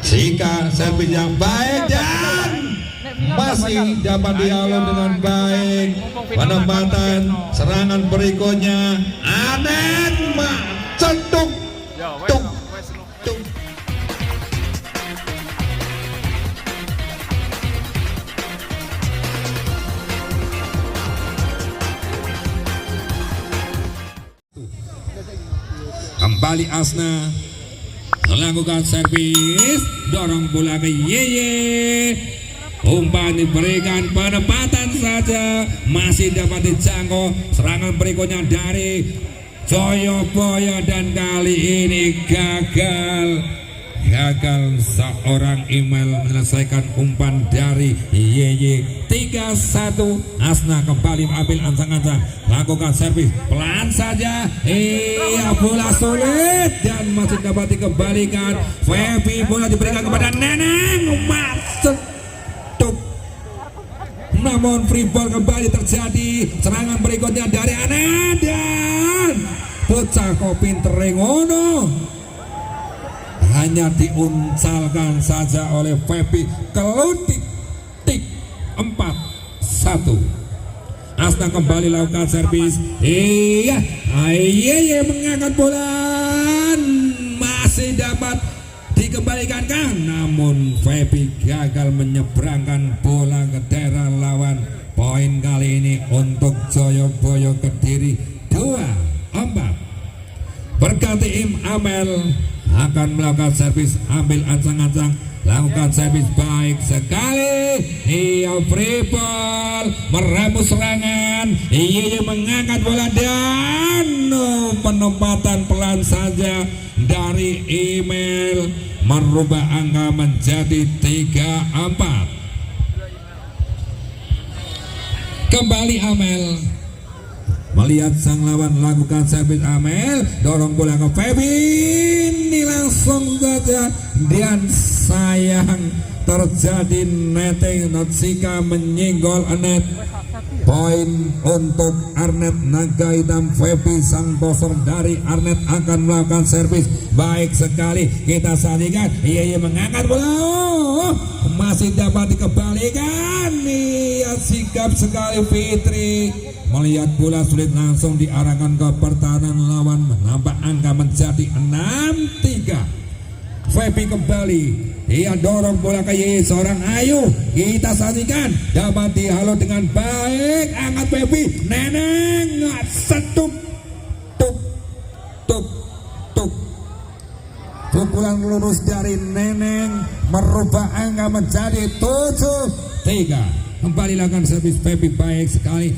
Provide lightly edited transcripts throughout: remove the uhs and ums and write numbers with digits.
Jika servis yang baik dan masih dapat dialog dengan baik. Penempatan serangan berikutnya Anet cetuk tuk tuk. Kembali Asna melakukan servis, dorong bola ke Yeye, umpan diberikan, penempatan saja masih dapat dijangkau. Serangan berikutnya dari Joyoboyo dan kali ini gagal seorang Email menyelesaikan umpan dari Yeye. 3-1. Asna kembali ambil ancang-ancang, lakukan servis pelan saja. Bola sulit dan masih dapat dikembalikan. Febi, bola diberikan kepada Neneng, masuk tuk. Namun free ball kembali terjadi. Serangan berikutnya dari Anet dan bocah kok pinter ngono, hanya diuncalkan saja oleh Febi. Kelutik tik 4-1. Asna kembali lakukan servis. Iya mengangkat bola, masih dapat dikembalikan kan, namun Febi gagal menyeberangkan bola ke daerah lawan. Poin kali ini untuk Joyoboyo Kediri 2-4. Berganti Amel akan melakukan servis, ambil ancang-ancang, lakukan servis baik sekali. Free ball, meramu serangan. Mengangkat bola dan penempatan pelan saja dari Email merubah angka menjadi 3-4. Kembali Amel melihat sang lawan, lakukan servis. Amel dorong bola ke Febi, ini langsung saja dan sayang terjadi netting. Notsika menyinggol Anet. Poin untuk Arnet Naga Hitam. Febi sang bosor dari Arnet akan melakukan servis baik sekali. Kita saksikan. Iya mengangkat bola, masih dapat dikembalikan. Iya sikap sekali Fitri. Melihat bola sulit langsung diarahkan ke pertahanan lawan, menambah angka menjadi 6-3. Febi kembali, dia dorong bola ke Yeye, seorang Ayu. Kita saksikan, dapat dihalau dengan baik. Angkat Febi, Neneng setuk tuk tuk tuk. Pukulan lurus dari Neneng merubah angka menjadi 7-3. Kembali lakukan servis Febi baik sekali.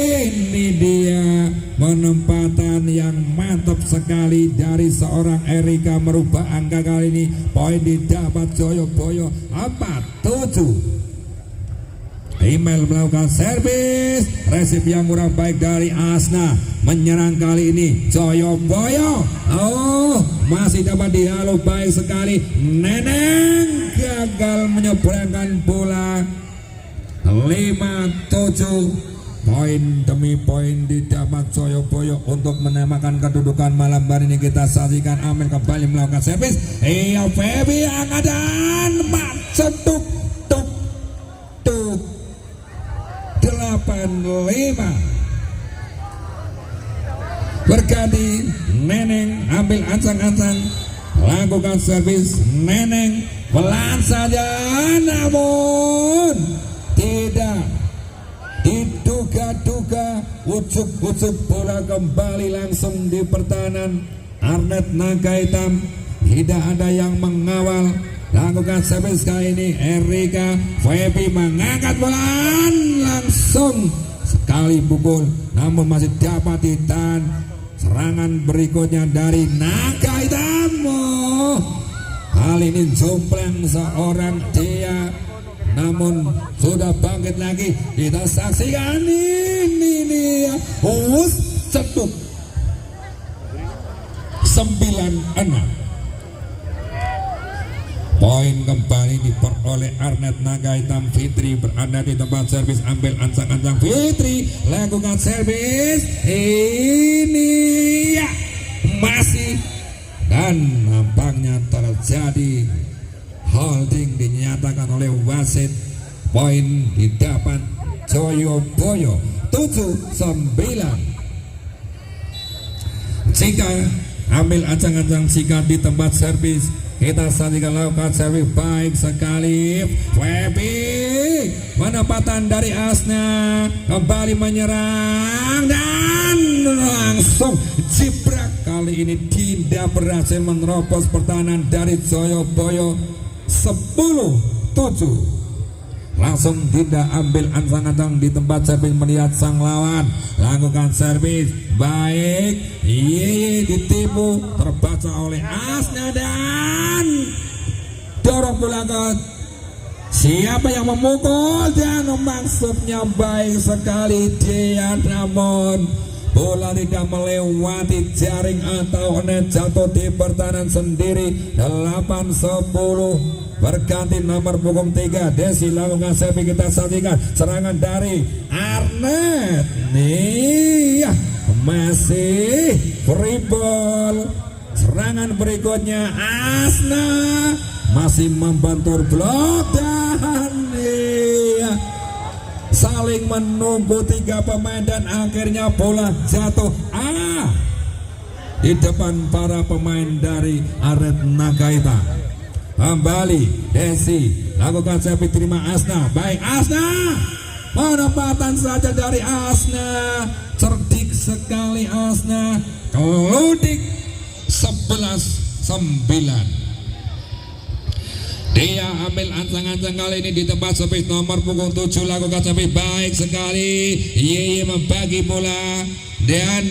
Ini dia penempatan yang mantap sekali dari seorang Erika, merubah angka kali ini. Poin didapat Joyoboyo 4-7. Email melakukan servis, resip yang kurang baik dari Asna. Menyerang kali ini Joyoboyo, masih dapat dihalau baik sekali. Neneng gagal menyeberangkan bola. 5-7. Poin demi poin didapat Joyoboyo untuk menamakan kedudukan malam hari ini. Kita saksikan Amel kembali melakukan servis. Febi angkatan cetuk tuk tuk. 8-5. Berganti Neneng ambil ancang-ancang, lakukan servis. Neneng pelan saja, namun tidak diduga-duga. Ucuk-ucuk bola kembali langsung di pertahanan Arnet Naga Hitam. Tidak ada yang mengawal. Lakukan servis kali ini Erika. Febi mengangkat bola, langsung sekali pukul, namun masih dapat ditahan. Serangan berikutnya dari Naga Hitam. Kali ini jomplang seorang dia, namun sudah bangkit lagi. Kita saksikan ini dia. Cetuk 9-6. Poin kembali diperoleh Arnet Naga Hitam. Fitri berada di tempat servis, ambil ancang-ancang. Fitri lakukan servis. Ini ya masih dan nampaknya terjadi holding dinyatakan oleh wasit. Poin didapat Joyoboyo 7-9. Jika ambil ancang-ancang jika di tempat servis, kita saksikan lakukan servis baik sekali. Feby penempatan dari Asna kembali menyerang dan langsung jibrak. Kali ini tidak berhasil menerobos pertahanan dari Joyoboyo. 10-7. Langsung tidak ambil ancang-ancang di tempat servis melihat sang lawan lakukan servis baik. Ditipu terbaca oleh Asna dan dorong bola ke siapa yang memukul dan maksudnya baik sekali dia, namun bola tidak melewati jaring atau net, jatuh di pertahanan sendiri. 8-10 berganti nomor punggung 3 Desi lakukan servis. Kita saksikan serangan dari Arnet nih ya, masih free ball. Serangan berikutnya Asna masih membantu blok dan ya, saling menunggu 3 pemain dan akhirnya bola jatuh di depan para pemain dari Arnet Nagaita. Kembali Desi lakukan servis, terima Asna, baik Asna, penempatan saja dari Asna, cerdik sekali Asna, keludik. 11-9. Dia ambil ancang-ancang kali ini di tempat servis nomor punggung 7 lakukan servis baik sekali. Yeye membagi bola dan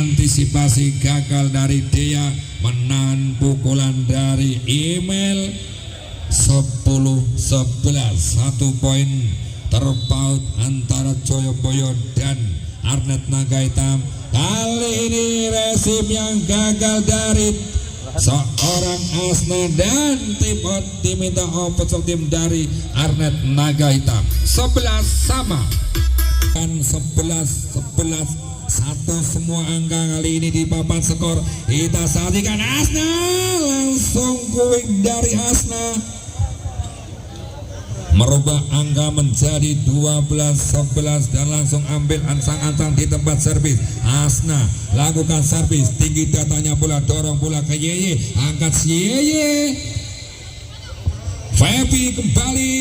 antisipasi gagal dari dia, menahan pukulan dari Email. 10-11. 1 poin terpaut antara Joyoboyo dan Arnet Naga Hitam. Kali ini resim yang gagal dari seorang Asna dan diminta official tim dari Arnet Naga Hitam. 11 sama kan 11-11. Satu semua angka kali ini di papan skor. Kita saksikan Asna, langsung quick dari Asna merubah angka menjadi 12-11 dan langsung ambil ancang-ancang di tempat servis. Asna lakukan servis, tinggi datanya bola, dorong bola ke Yeye, angkat si Yeye. Feby kembali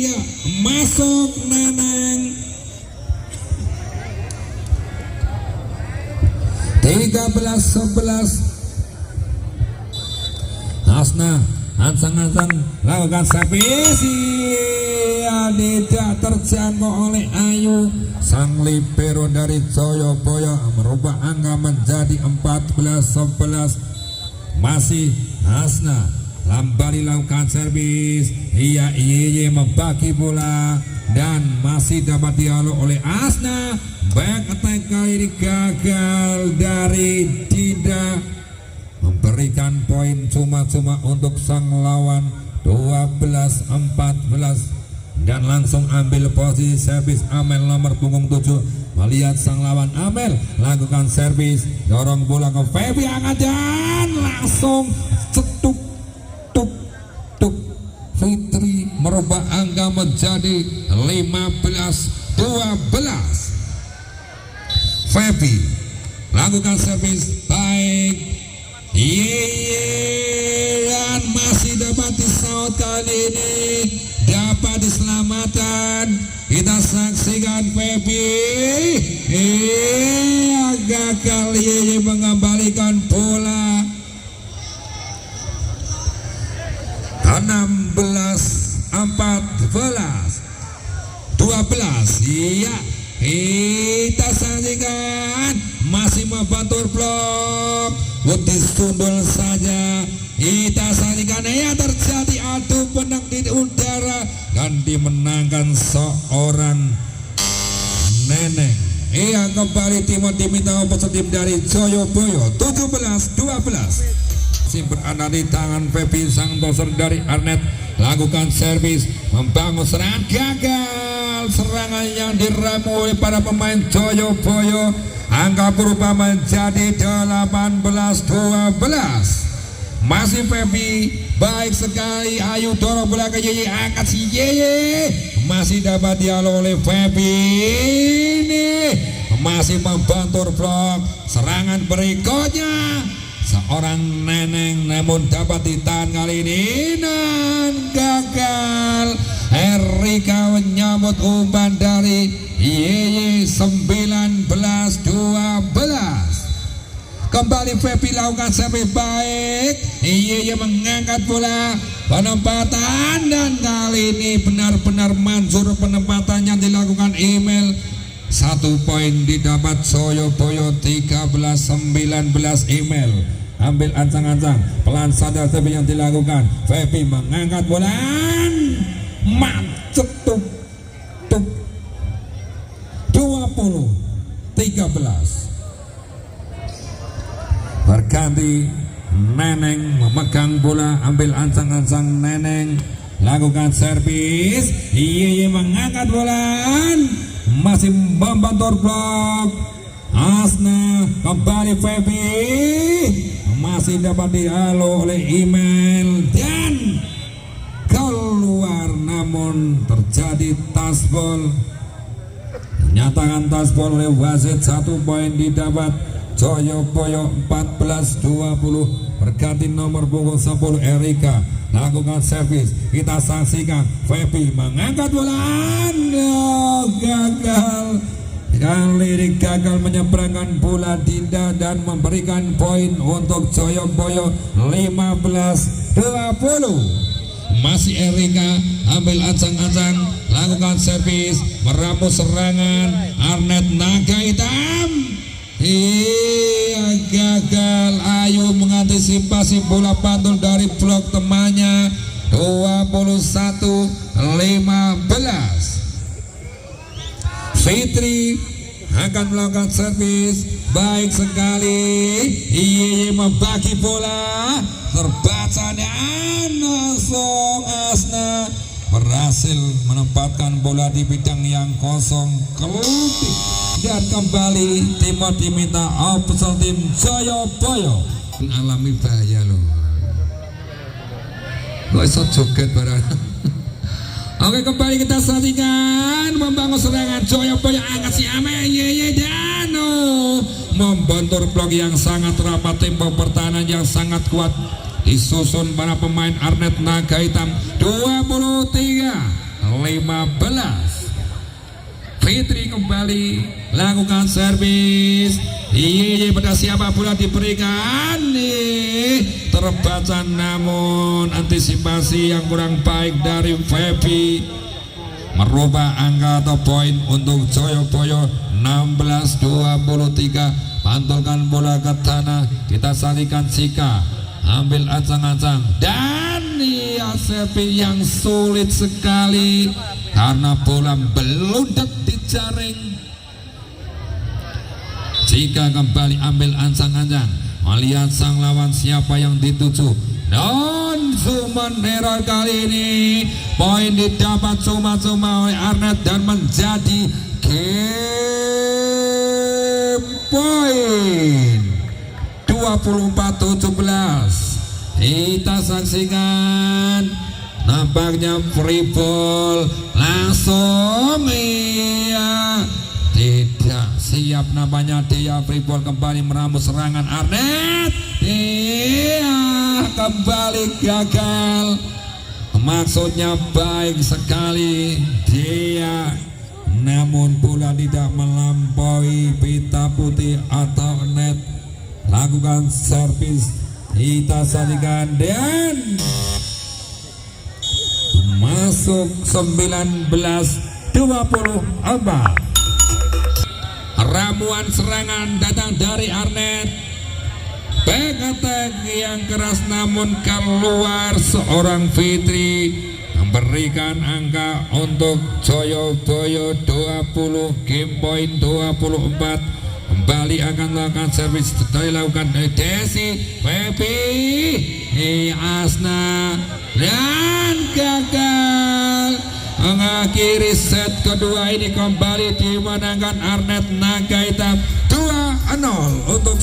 ya, masuk Neneng. 13-11. Asna ancang-ancang lakukan servis, ya, tidak terjangkau oleh Ayu. Sang libero dari Joyoboyo merubah angka menjadi 14-11. Masih Asna kembali lakukan servis, iya Yeye membagi bola dan masih dapat dialog oleh Asna. Back attack kali ini gagal dari Dinda, memberikan poin cuma-cuma untuk sang lawan. 12-14 dan langsung ambil posisi servis Amel nomor punggung 7. Melihat sang lawan Amel lakukan servis, dorong bola ke Feby dan langsung cetuk tuk tuk. Fitri merubah angka menjadi 15-12. Feby lakukan servis baik, dan masih dapat disaut kali ini, dapat diselamatkan. Kita saksikan Feby gagal Yeye mengembalikan bola. 16-14 12 iya. Kita saksikan masih membantu blok, disundul saja. Kita saksikan ya, terjadi adu penang di udara dan dimenangkan seorang Neneng. Iya, kembali Timon diminta peserta tim dari Joyoboyo. 17-12. Masih berada di tangan Feby sang toser dari Arnet. Lakukan servis, membangun serangan, gagal serangan yang diramu oleh para pemain Joyoboyo. Angka berubah menjadi 18-12. Masih Feby, baik sekali. Ayo dorong bola ke Yeye, angkat si Yeye, masih dapat dialog oleh Feby. Ini masih membantu blok. Serangan berikutnya seorang Neneng, namun dapat ditahan kali ini dan gagal. Erika menyambut umpan dari Yeye. 19-12. Kembali Feby lakukan servis baik. Iya mengangkat bola, penempatan, dan kali ini benar-benar manjur penempatannya dilakukan Email. 1 poin didapat Surabaya. 13-19 Email. Ambil ancang-ancang, pelan sadar tapi yang dilakukan. Feby mengangkat bola, macet tuh 20-13. Berganti Neneng memegang bola, ambil ancang-ancang Neneng, lakukan servis. Iya mengangkat bola, masih membantu blok. Asna kembali Feby, masih dapat dialog oleh Email dan keluar, namun terjadi tasbol. Nyatakan tasbol oleh wasit. 1 poin didapat Surabaya. 14-20. Berganti nomor punggung 10 Erika, lakukan servis. Kita saksikan Feby mengangkat bola, gagal. Kali ini gagal menyeberangkan bola Dinda dan memberikan poin untuk Surabaya. 15-20. Masih Erika, ambil ancang-ancang, lakukan servis, meramu serangan Arnet Naga Hitam. Iya gagal. Ayu mengantisipasi bola pantul dari blok temannya. 21-15. Fitri akan melakukan servis baik sekali. Iya membagi bola, terbaca dan langsung Asna berhasil menempatkan bola di bidang yang kosong. Kelutik dan kembali Timur diminta official tim Surabaya mengalami bahaya loh. Gak bisa joget barang. Oke, kembali kita saksikan membangun serangan Surabaya. Angkat si Ame Yeye Dano membentur blok yang sangat rapat. Tembok pertahanan yang sangat kuat disusun para pemain Arnet Naga Hitam. 23-15. Fitri kembali lakukan servis. Iya pada siapa bola diberikan, terbaca, namun antisipasi yang kurang baik dari Feby merubah angka atau poin untuk Surabaya. 16-23. Pantulkan bola ke tanah. Kita saksikan Sika, ambil ancang-ancang, dan servis yang sulit sekali karena bola beludak di jaring. Jika kembali ambil ancang-ancang, melihat sang lawan siapa yang dituju. Non human error kali ini. Poin didapat cuma-cuma oleh Arnet dan menjadi game point 24-17. Kita saksikan, nampaknya free ball langsung. Iya tidak siap namanya dia. Free ball kembali meramu serangan Arnet. Iya kembali gagal. Maksudnya baik sekali dia, namun bola tidak melampaui pita putih atau net. Lakukan servis. Kita saksikan dan masuk 19-24. Ramuan serangan datang dari Arnet. Back attack yang keras namun keluar seorang Fitri memberikan angka untuk Surabaya 20, game point 24. Kembali akan melakukan servis dilakukan Desi, Feby, Asna, dan gagal. Mengakhiri set kedua ini kembali dimenangkan Arnet Naga Hitam 2 untuk